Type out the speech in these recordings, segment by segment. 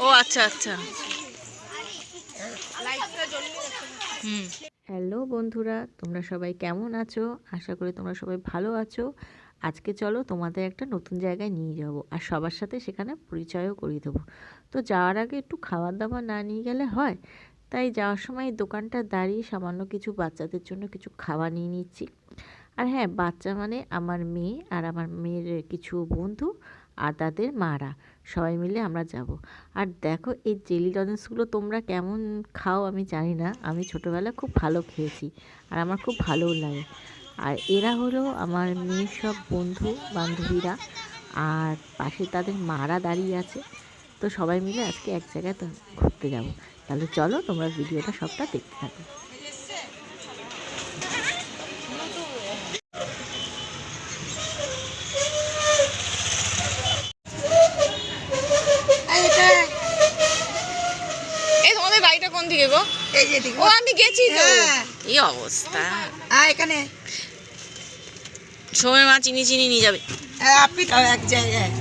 ও আচ্ছা আচ্ছা। হ্যালো বন্ধুরা, তোমরা সবাই কেমন আছো? আশা করি তোমরা সবাই ভালো আছো। আজকে চলো তোমাদের একটা নতুন জায়গায় নিয়ে যাব, আর সবার সাথে সেখানে পরিচয়ও করিয়ে দেবো। তো যাওয়ার আগে একটু খাবার দাবার না নিয়ে গেলে হয়, তাই যাওয়ার সময় এই দোকানটা দাঁড়িয়ে সামান্য কিছু বাচ্চাদের জন্য কিছু খাবার নিয়ে নিচ্ছি। আর হ্যাঁ, বাচ্চা মানে আমার মেয়ে আর আমার মেয়ের কিছু বন্ধু আর তাদের মারা, সবাই মিলে আমরা যাব। আর দেখো এই জেলি লজেন্সগুলো তোমরা কেমন খাও আমি জানি না, আমি ছোটোবেলায় খুব ভালো খেয়েছি আর আমার খুব ভালোও লাগে। আর এরা হলো আমার মেয়ের সব বন্ধু বান্ধবীরা, আর পাশে তাদের মারা দাঁড়িয়ে আছে। তো সবাই মিলে আজকে এক জায়গায় তো ঘুরতে যাব। তাহলে চলো তোমরা ভিডিওটা সবটা দেখতে থাকো। কোন দিকে গো? এই যে দিকে। ও আমি গেছি তো। এই অবস্থা। এখানে সময় মা চিনি চিনি নিয়ে যাবে। আপনি তো এক জায়গায়।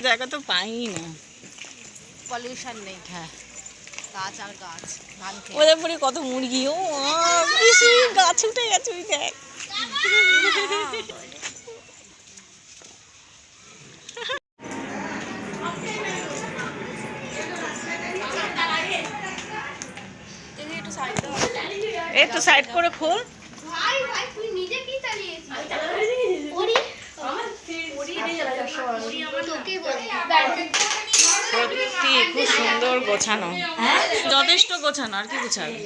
জায়গা তো পাই না, পলিউশন নেই। হ্যাঁ, গাছ আর গাছ, ধান খেত। ওদের পরে কত মুরগি, ও বেশি গাছ উঠে গেছে ওই দেখ। একটু সাইড করে খোল। ভাই ভাই তুই নিজে কি চালিয়েছিস? সত্যি খুব সুন্দর গোছানো, যথেষ্ট গোছানো, আর কি গোছাবে।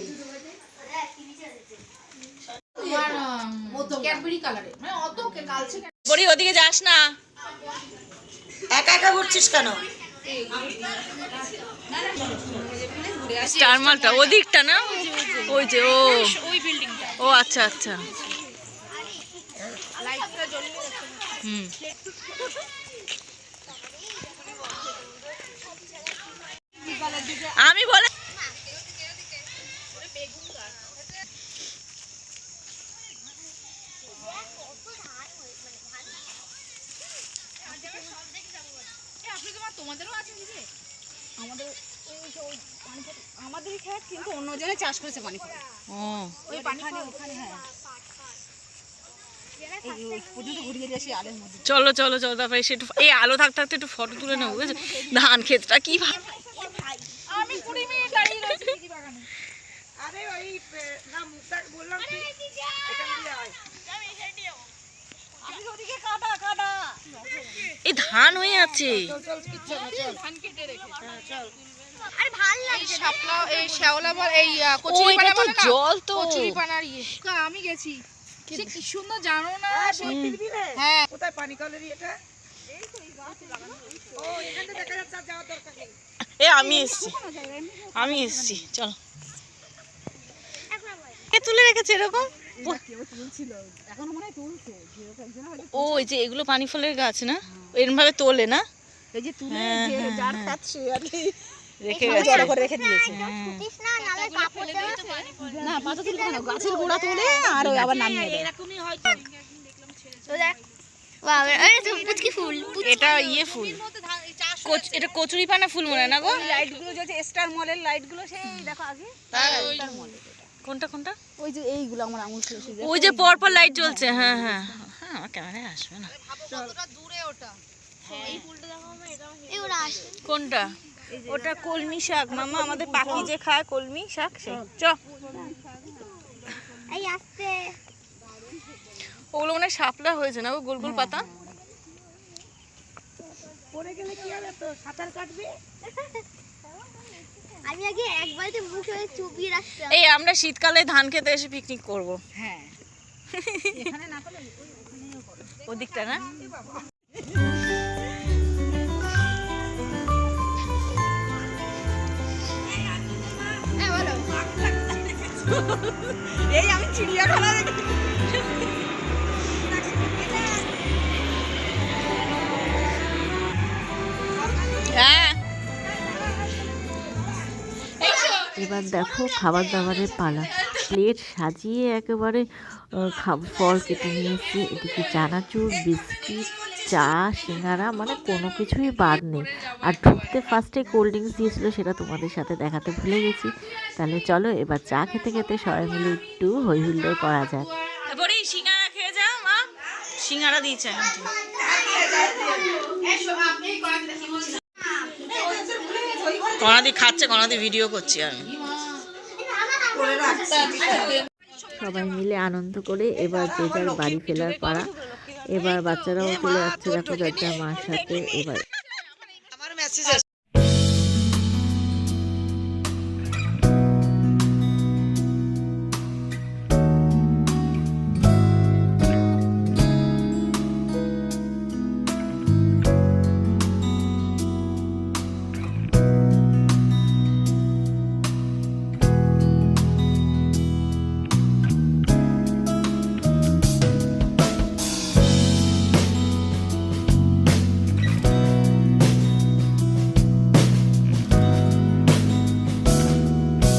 বড়ি ওদিকে যাস না, একা একা ঘুরছিস কেন? স্টার মালটা ওদিকটা না, ওই যে ওই বিল্ডিংটা। ও আচ্ছা আচ্ছা। হুম, আমি বলে তোমাদেরও আছে দিদি? আমাদের আমাদেরই খেত, কিন্তু অন্যজনে চাষ করেছে পানি ফল। ও ওই পানি ফল ওখানে। হ্যাঁ, চলো চলো চলো, তারপরে একটু এই আলো থাকতে থাকতে একটু ফটো তুলে নেবো, বুঝেছো? ধান ক্ষেতটা কি আমি 20 মিনিট দাঁড়িয়ে রয়েছি দিদি বাগানে। আরে ওই না মুখটা বললাম কি এখান দিয়ে আয়। আমি এখানে দিয়ে যাবো। আমি ওদিকে কাটা এই ধান হয়ে আছে। চল কিচ্ছু না, চল ধান কেটে রেখে। হ্যাঁ চল। আরে ভালো লাগে এই শাপলা, এই শ্যাওলা বল, এই কচুরি পানা বলে না, জল তো কচুরি পানার আমি গেছি। সে কি সুন্দর জানো না? হ্যাঁ, কোথায় পানি কলের এটা? এই তো এই গাছ লাগানো। ও এখানে দেখা যাচ্ছে, আর যাওয়ার দরকার নেই। আমি এসছি চল। কে তুলে রেখেছে এরকম? এখন মনে হয় তুলছে। ও এই যে এগুলো পানি ফলের গাছ না, এরকম ভাবে তোলে না, এই যে তুলে যে যার খাচ্ছে আর কি রেখে গেছে, জড়ো করে রেখে দিয়েছে। ছুটিস না, নালে কাপড় দেওয়া আছে। না পাতা তুলবে না, গাছের গোড়া তুলে আর ওই আবার নামিয়ে দেয়। এরকমই হয় তো। তো দেখ বাবা, আরে তো পুচকি ফুল। এটা ইয়ে ফুল, এটা কচুরি পানা ফুল মনে হয় না গো? লাইট গুলো জ্বলছে, স্টার মলের লাইট গুলো, সেই দেখো আগে স্টার মল। কোনটা কোনটা? ওই যে এইগুলো আমার আঙুল ছিল, ওই যে পরপর লাইট জ্বলছে। হ্যাঁ হ্যাঁ হ্যাঁ, আমার ক্যামেরায় আসবে না। কতটা দূরে ওটা। এই ফুলটা দেখো আমার, এটা এই ওরা আসে। কোনটা? ওটা কলমি শাক মামা, আমাদের পাখি যে খায় কলমি শাক, সেই চ। এই আসছে। ওগুলো মানে শাপলা হয়েছে না, ও গোল গোল পাতা। পড়ে গেলে কি হবে? তো সাঁতার কাটবে। আমি আগে একবারতে মুখে চুপিয়ে রাখতাম। এই আমরা শীতকালে ধান খেতে এসে পিকনিক করব। হ্যাঁ, এখানে না করলে ওখানেও করো। ওদিকটা না? হ্যাঁ বলো। এই আমি চিড়িয়াখানা এবার দেখো খাবার দাবারের পালা, প্লেট সাজিয়ে একেবারে ফল কেটে নিয়ে এসেছি। এদিকে চানাচুর, বিস্কিট, চা, সিঙ্গারা, মানে কোনো কিছুই বাদ নেই। আর ঢুকতে ফার্স্টে কোল্ড ড্রিঙ্কস দিয়েছিল, সেটা তোমাদের সাথে দেখাতে ভুলে গেছি। তাহলে চলো এবার চা খেতে খেতে সবাই মিলে একটু হই হুল্লোড় করা যাক। তারপরে সিঙ্গারা খেয়ে যাও মা, সিঙ্গারা দিয়েছে আন্টি। কনাদি খাচ্ছে, কনাদি ভিডিও করছি আমি। সবাই মিলে আনন্দ করে এবার যে যার বাড়ি ফেরার পাড়া। এবার বাচ্চারাও চলে যাচ্ছে দেখো যার যার মার সাথে। এবার